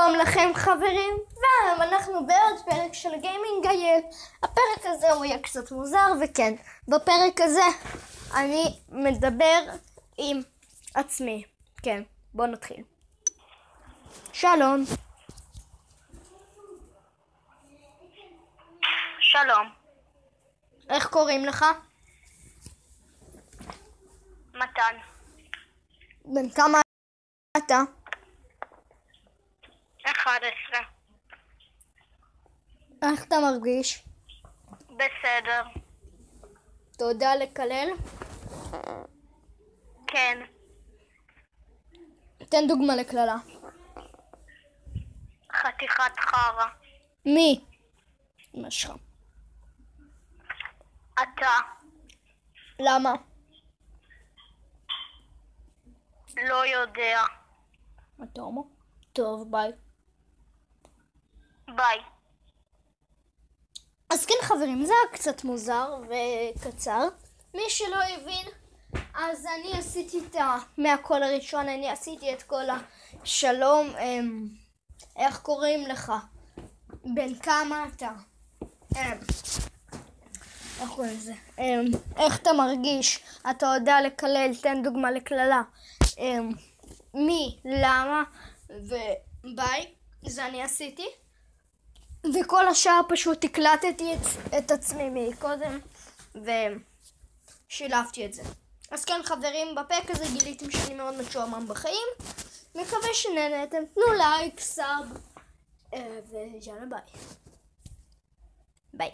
שלום לכם חברים, והיום אנחנו בעוד פרק של גיימינג אייל. הפרק הזה הוא יהיה קצת מוזר, וכן, בפרק הזה אני מדבר עם עצמי. כן, בוא נתחיל. שלום. שלום. איך קוראים לך? מתן. בן כמה אתה? 11. איך אתה מרגיש? בסדר. אתה יודע לקלל? כן. תן דוגמה לקללה. חתיכת חרא. מי? אמא שלך. אתה. למה? לא יודע. אתה הומו? טוב, ביי. ביי. אז כן חברים, זה היה קצת מוזר וקצר. מי שלא הבין, אז אני עשיתי מהקול הראשון, אני עשיתי את כל השלום. איך קוראים לך? בן כמה אתה? איך קוראים לזה? איך אתה מרגיש? אתה יודע לקלל, תן דוגמה לקללה. מי? למה? וביי. זה אני עשיתי. וכל השעה פשוט הקלטתי את עצמי מקודם ושילבתי את זה. אז כן חברים, בפרק הזה גיליתם שאני מאוד משועמם בחיים. מקווה שנהנתם, תנו לייק, סאב ויאללה ביי. ביי.